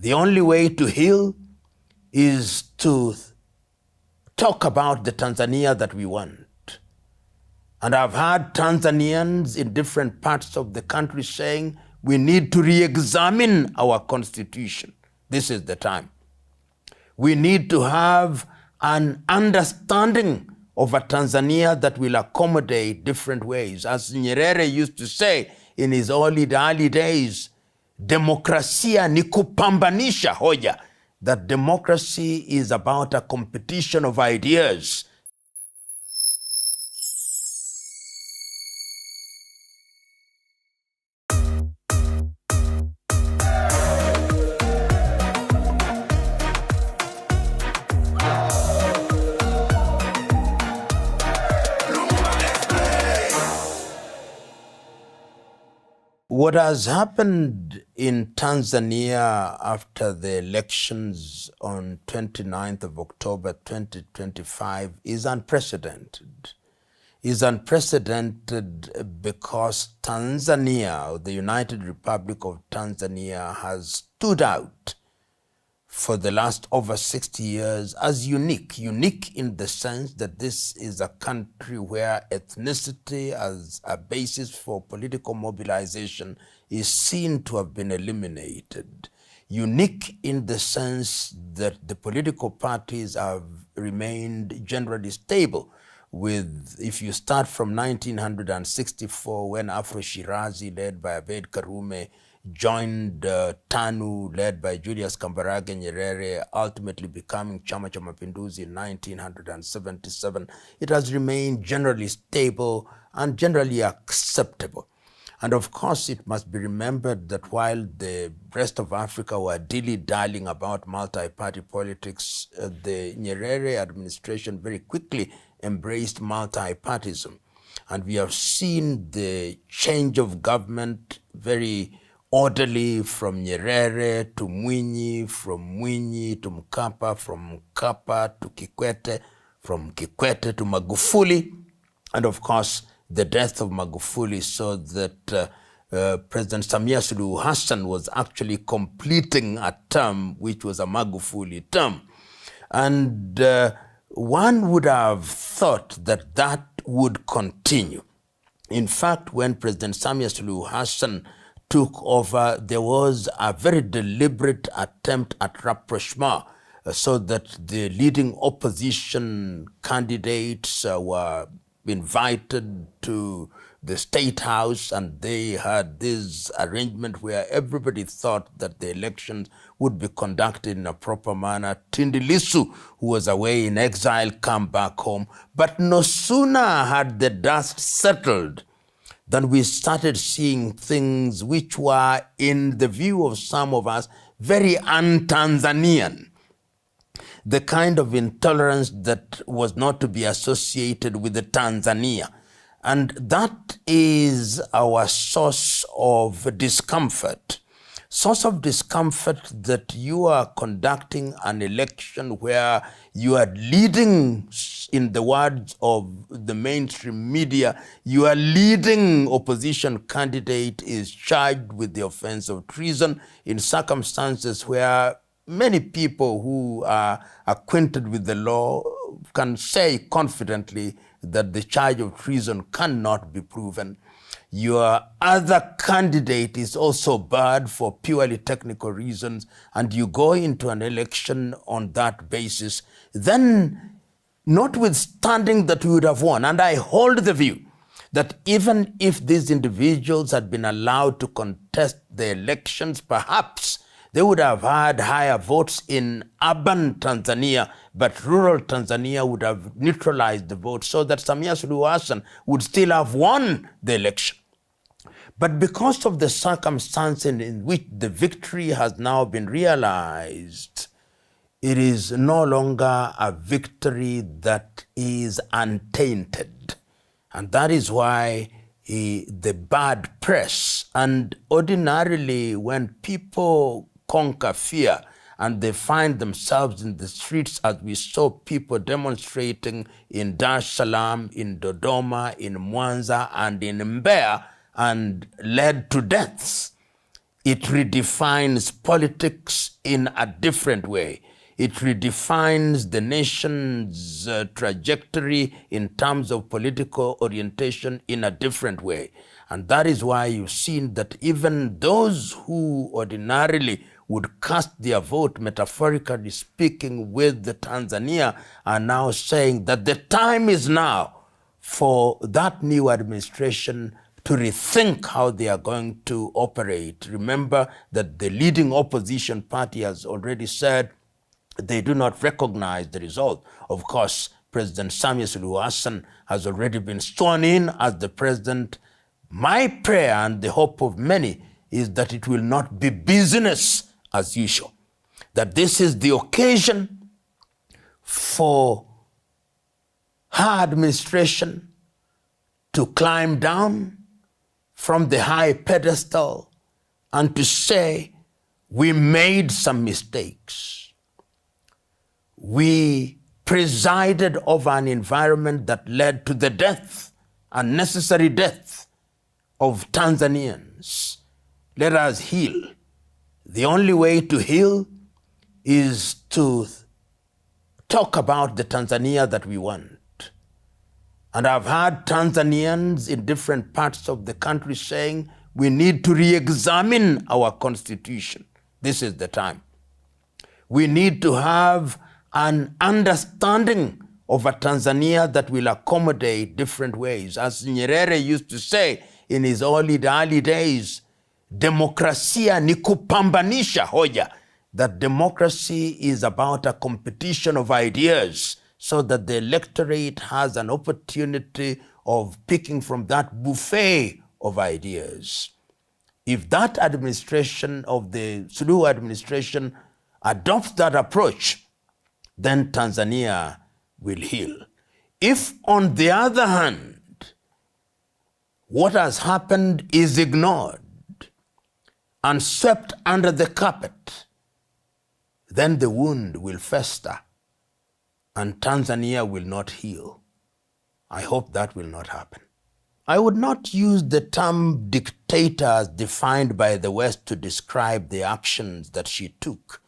The only way to heal is to talk about the Tanzania that we want. And I've heard Tanzanians in different parts of the country saying we need to re-examine our constitution. This is the time. We need to have an understanding of a Tanzania that will accommodate different ways. As Nyerere used to say in his early days, demokrasia ni kupambanisha hoja. That democracy is about a competition of ideas. What has happened in Tanzania after the elections on 29th of October 2025 is unprecedented. Is unprecedented because Tanzania, the United Republic of Tanzania, has stood out for the last over 60 years as unique. Unique in the sense that this is a country where ethnicity as a basis for political mobilization is seen to have been eliminated. Unique in the sense that the political parties have remained generally stable. With, if you start from 1964, when Afro Shirazi, led by Abeid Karume, joined TANU, led by Julius Kambarage Nyerere, ultimately becoming Chama cha Mapinduzi in 1977, it has remained generally stable and generally acceptable. And of course, it must be remembered that while the rest of Africa were dilly-dallying about multi-party politics, the Nyerere administration very quickly embraced multi-partyism. And we have seen the change of government very orderly from Nyerere to Mwinyi, from Mwinyi to Mkapa, from Mkapa to Kikwete, from Kikwete to Magufuli, and of course the death of Magufuli, so that President Samia Suluhu Hassan was actually completing a term which was a Magufuli term. And one would have thought that that would continue. In fact, when President Samia Suluhu Hassan took over, there was a very deliberate attempt at rapprochement so that the leading opposition candidates were invited to the State House, and they had this arrangement where everybody thought that the elections would be conducted in a proper manner. Tundu Lissu, who was away in exile, came back home. But no sooner had the dust settled than we started seeing things which were, in the view of some of us, very un-Tanzanian. The kind of intolerance that was not to be associated with the Tanzania. And that is our source of discomfort. Source of discomfort that you are conducting an election where you are leading, in the words of the mainstream media, your leading opposition candidate is charged with the offense of treason in circumstances where many people who are acquainted with the law can say confidently that the charge of treason cannot be proven. Your other candidate is also barred for purely technical reasons, and you go into an election on that basis, then notwithstanding that we would have won, and I hold the view that even if these individuals had been allowed to contest the elections, perhaps they would have had higher votes in urban Tanzania, but rural Tanzania would have neutralized the vote so that Samia Suluhu Hassan would still have won the election. But because of the circumstances in which the victory has now been realized, it is no longer a victory that is untainted. And that is why the bad press, and ordinarily when people conquer fear and they find themselves in the streets, as we saw people demonstrating in Dar es Salaam, in Dodoma, in Mwanza, and in Mbeya, and led to deaths. It redefines politics in a different way. It redefines the nation's trajectory in terms of political orientation in a different way. And that is why you've seen that even those who ordinarily would cast their vote, metaphorically speaking, with the Tanzania are now saying that the time is now for that new administration to rethink how they are going to operate. Remember that the leading opposition party has already said they do not recognize the result. Of course, President Samia Suluhu Hassan has already been sworn in as the president. My prayer and the hope of many is that it will not be business as usual, that this is the occasion for her administration to climb down from the high pedestal and to say, we made some mistakes. We presided over an environment that led to the death, unnecessary death of Tanzanians. Let us heal. The only way to heal is to talk about the Tanzania that we want. And I've heard Tanzanians in different parts of the country saying we need to re-examine our constitution. This is the time. We need to have an understanding of a Tanzania that will accommodate different ways. As Nyerere used to say in his early days, demokrasia ni kupambanisha hoja, that democracy is about a competition of ideas so that the electorate has an opportunity of picking from that buffet of ideas. If that administration of the Suluhu administration adopts that approach, then Tanzania will heal. If, on the other hand, what has happened is ignored and swept under the carpet, then the wound will fester and Tanzania will not heal. I hope that will not happen. I would not use the term dictator as defined by the West to describe the actions that she took.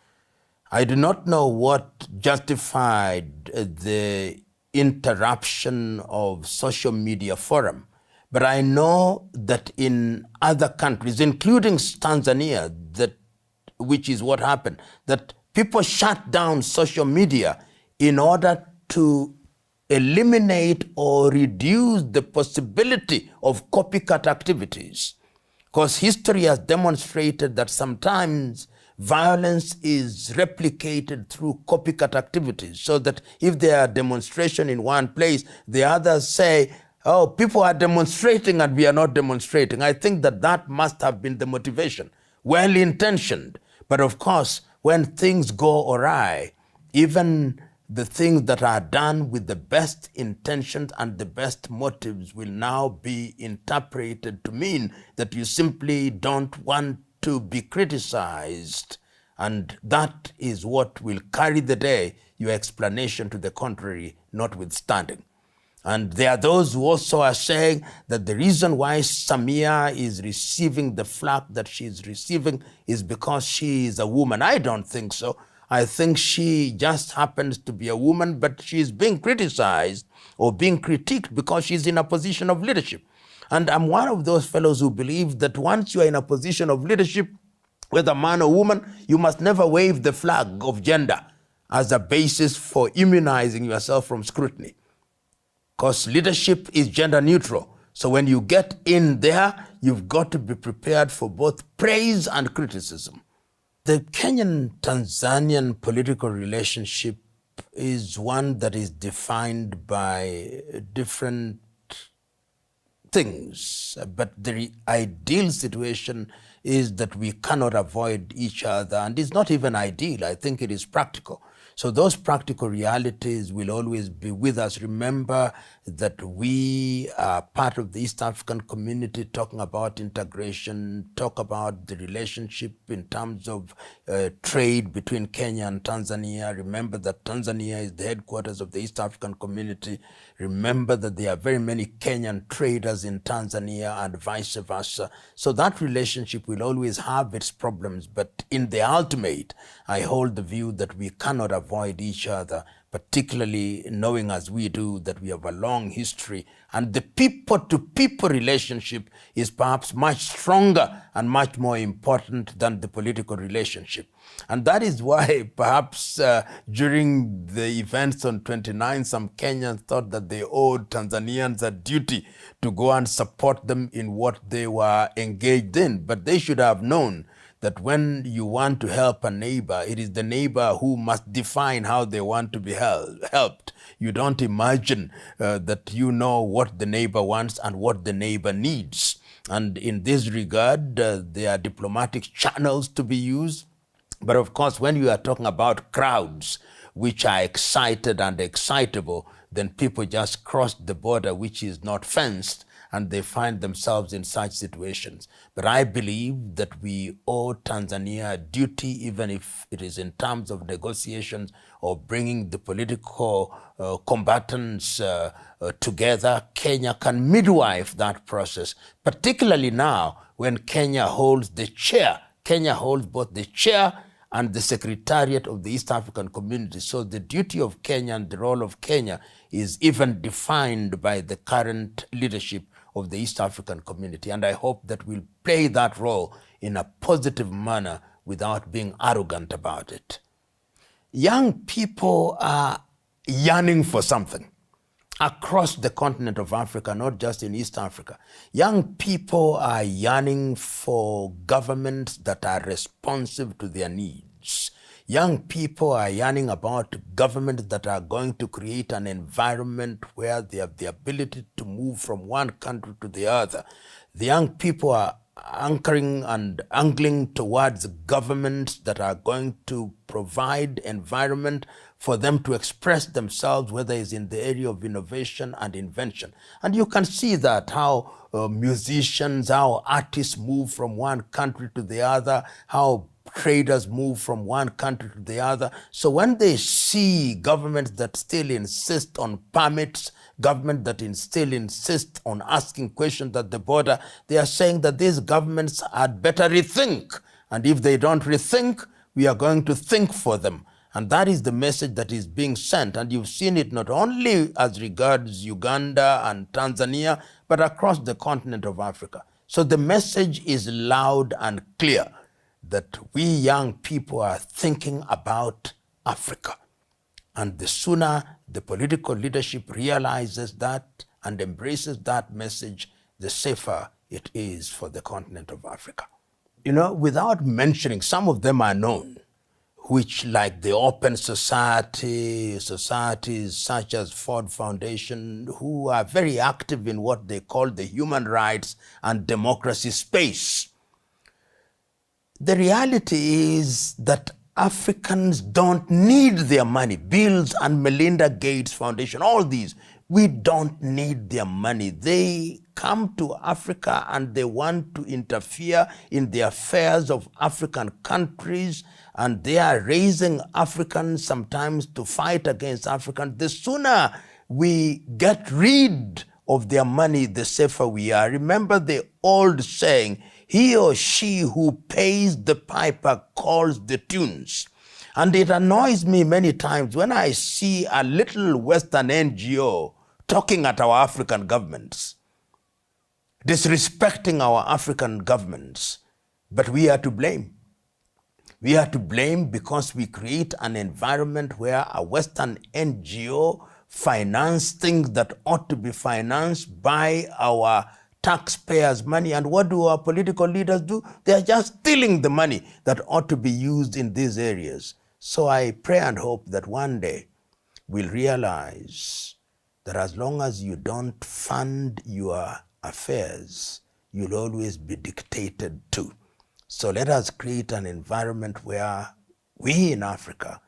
I do not know what justified the interruption of social media forum, but I know that in other countries, including Tanzania, which is what happened, that people shut down social media in order to eliminate or reduce the possibility of copycat activities. Because history has demonstrated that sometimes violence is replicated through copycat activities, so that if there are demonstrations in one place, the others say, oh, people are demonstrating and we are not demonstrating. I think that must have been the motivation, well-intentioned. But of course, when things go awry, even the things that are done with the best intentions and the best motives will now be interpreted to mean that you simply don't want to be criticized. And that is what will carry the day, your explanation to the contrary notwithstanding. And there are those who also are saying that the reason why Samia is receiving the flack that she is receiving is because she is a woman. I don't think so. I think she just happens to be a woman, but she's being criticized or being critiqued because she's in a position of leadership. And I'm one of those fellows who believe that once you are in a position of leadership, whether man or woman, you must never wave the flag of gender as a basis for immunizing yourself from scrutiny. Because leadership is gender neutral. So when you get in there, you've got to be prepared for both praise and criticism. The Kenyan-Tanzanian political relationship is one that is defined by different things. But the ideal situation is that we cannot avoid each other. And it's not even ideal. I think it is practical. So those practical realities will always be with us. Remember that we are part of the East African community, talking about integration, talk about the relationship in terms of trade between Kenya and Tanzania. Remember that Tanzania is the headquarters of the East African community. Remember that there are very many Kenyan traders in Tanzania and vice versa. So that relationship will will always have its problems, but in the ultimate, I hold the view that we cannot avoid each other, particularly knowing as we do that we have a long history, and the people-to-people relationship is perhaps much stronger and much more important than the political relationship. And that is why perhaps during the events on 29, some Kenyans thought that they owed Tanzanians a duty to go and support them in what they were engaged in. But they should have known that when you want to help a neighbor, it is the neighbor who must define how they want to be helped. You don't imagine that you know what the neighbor wants and what the neighbor needs. And in this regard, there are diplomatic channels to be used. But of course, when you are talking about crowds which are excited and excitable, then people just cross the border which is not fenced, and they find themselves in such situations. But I believe that we owe Tanzania a duty, even if it is in terms of negotiations or bringing the political combatants together. Kenya can midwife that process, particularly now when Kenya holds the chair. Kenya holds both the chair and the Secretariat of the East African Community. So the duty of Kenya and the role of Kenya is even defined by the current leadership of the East African Community. And I hope that we'll play that role in a positive manner without being arrogant about it. Young people are yearning for something across the continent of Africa, not just in East Africa. Young people are yearning for governments that are responsive to their needs. Young people are yearning about governments that are going to create an environment where they have the ability to move from one country to the other. The young people are anchoring and angling towards governments that are going to provide environment for them to express themselves, whether it's in the area of innovation and invention. And you can see that how musicians, how artists move from one country to the other, how traders move from one country to the other. So when they see governments that still insist on permits, government that still insist on asking questions at the border, they are saying that these governments had better rethink. And if they don't rethink, we are going to think for them. And that is the message that is being sent. And you've seen it not only as regards Uganda and Tanzania, but across the continent of Africa. So the message is loud and clear that we young people are thinking about Africa. And the sooner the political leadership realizes that and embraces that message, the safer it is for the continent of Africa. You know, without mentioning, some of them are known, which, like the Open Society, societies such as Ford Foundation, who are very active in what they call the human rights and democracy space. The reality is that Africans don't need their money. Bills and Melinda Gates Foundation, all these, we don't need their money. They come to Africa and they want to interfere in the affairs of African countries, and they are raising Africans sometimes to fight against Africans. The sooner we get rid of their money, the safer we are. Remember the old saying, he or she who pays the piper calls the tunes. And it annoys me many times when I see a little Western NGO talking at our African governments, disrespecting our African governments. But we are to blame. We are to blame because we create an environment where a Western NGO finance things that ought to be financed by our taxpayers' money. And what do our political leaders do? They are just stealing the money that ought to be used in these areas. So I pray and hope that one day we'll realize that as long as you don't fund your affairs, you'll always be dictated to. So let us create an environment where we in Africa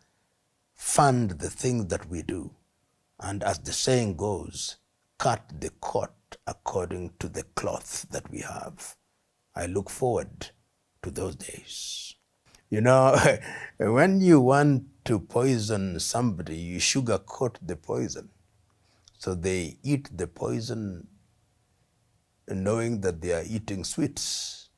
fund the things that we do. And as the saying goes, cut the coat according to the cloth that we have. I look forward to those days. You know, when you want to poison somebody, you sugarcoat the poison. So they eat the poison knowing that they are eating sweets.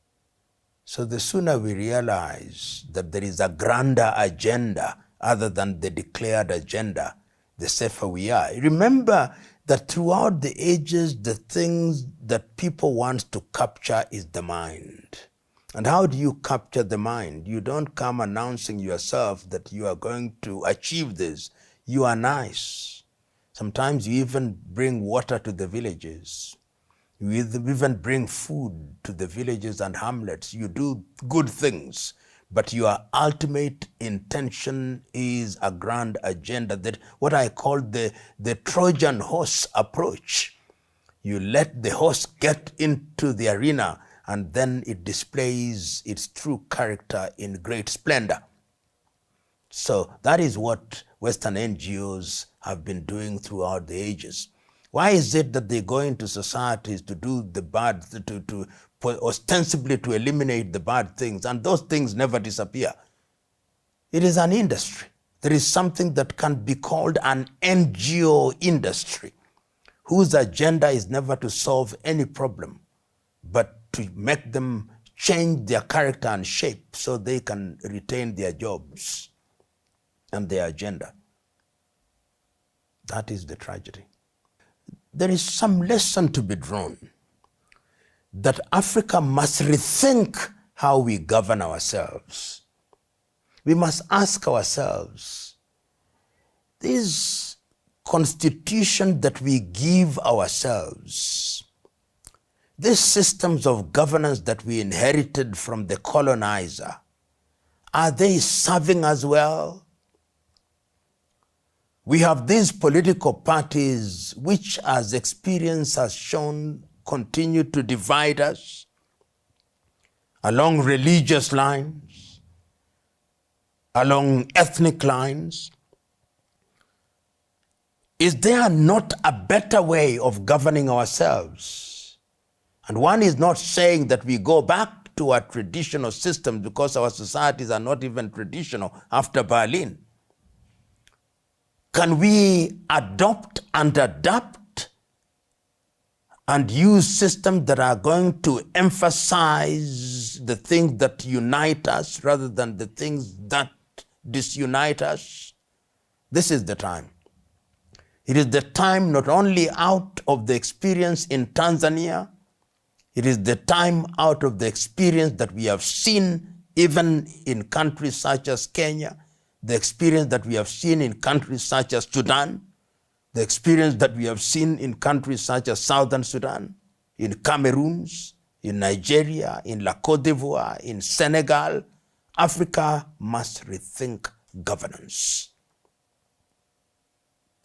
So the sooner we realize that there is a grander agenda other than the declared agenda, the safer we are. Remember that throughout the ages, the things that people want to capture is the mind. And how do you capture the mind? You don't come announcing yourself that you are going to achieve this. You are nice. Sometimes you even bring water to the villages. You even bring food to the villages and hamlets. You do good things, but your ultimate intention is a grand agenda, that what I call the Trojan horse approach. You let the horse get into the arena, and then it displays its true character in great splendor. So that is what Western NGOs have been doing throughout the ages. Why is it that they go into societies to do the bad, ostensibly to eliminate the bad things, and those things never disappear? It is an industry. There is something that can be called an NGO industry, whose agenda is never to solve any problem, but to make them change their character and shape so they can retain their jobs and their agenda. That is the tragedy. There is some lesson to be drawn that Africa must rethink how we govern ourselves. We must ask ourselves, this constitution that we give ourselves, these systems of governance that we inherited from the colonizer, are they serving us well? We have these political parties which, as experience has shown, continue to divide us along religious lines, along ethnic lines. Is there not a better way of governing ourselves? And one is not saying that we go back to our traditional systems, because our societies are not even traditional after Berlin. Can we adopt and adapt and use systems that are going to emphasize the things that unite us rather than the things that disunite us? This is the time. It is the time not only out of the experience in Tanzania, it is the time out of the experience that we have seen even in countries such as Kenya, the experience that we have seen in countries such as Sudan, the experience that we have seen in countries such as Southern Sudan, in Cameroon, in Nigeria, in La Côte d'Ivoire, in Senegal. Africa must rethink governance.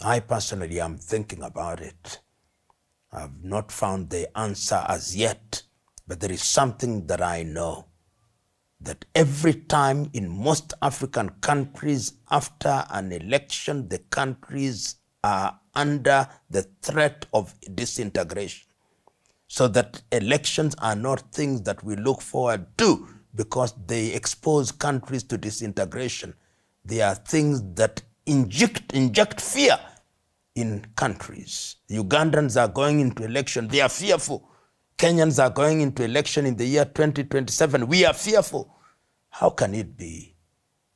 I personally am thinking about it. I have not found the answer as yet, but there is something that I know, that every time in most African countries after an election, the countries are under the threat of disintegration. So that elections are not things that we look forward to because they expose countries to disintegration. They are things that inject fear in countries. The Ugandans are going into election. They are fearful. Kenyans are going into election in the year 2027. We are fearful. How can it be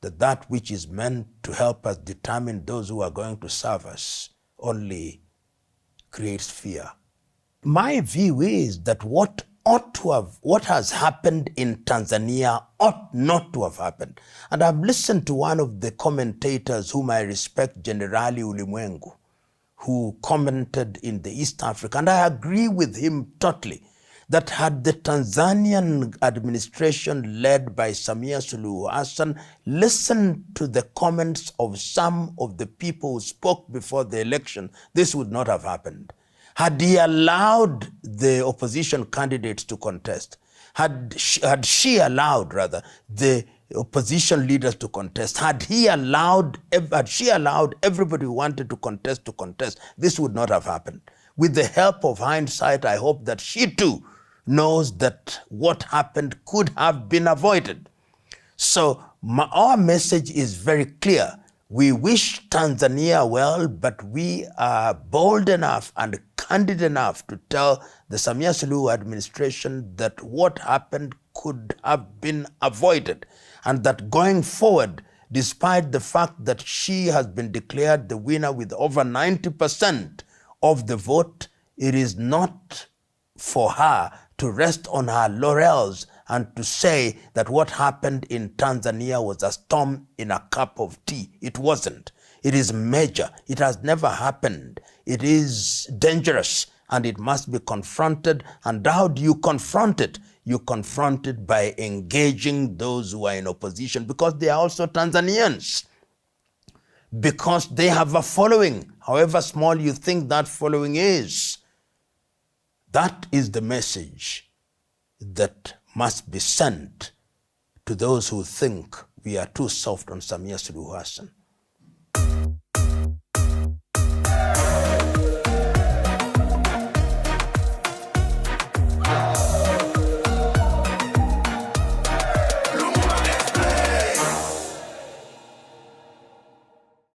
that that which is meant to help us determine those who are going to serve us only creates fear? My view is that what has happened in Tanzania ought not to have happened. And I've listened to one of the commentators whom I respect, Generali Ulimwengu, who commented in the East Africa, and I agree with him totally, that had the Tanzanian administration led by Samia Suluhu Hassan listened to the comments of some of the people who spoke before the election, this would not have happened. Had he allowed the opposition candidates to contest, had she allowed the opposition leaders to contest, had she allowed everybody who wanted to contest, this would not have happened. With the help of hindsight, I hope that she too knows that what happened could have been avoided. So our message is very clear. We wish Tanzania well, but we are bold enough and candid enough to tell the Samia Suluhu administration that what happened could have been avoided, and that going forward, despite the fact that she has been declared the winner with over 90% of the vote, it is not for her to rest on her laurels and to say that what happened in Tanzania was a storm in a cup of tea. It wasn't. It is major. It has never happened. It is dangerous and it must be confronted. And how do you confront it? You confront it by engaging those who are in opposition, because they are also Tanzanians, because they have a following, however small you think that following is. That is the message that must be sent to those who think we are too soft on Samia Suluhu Hassan.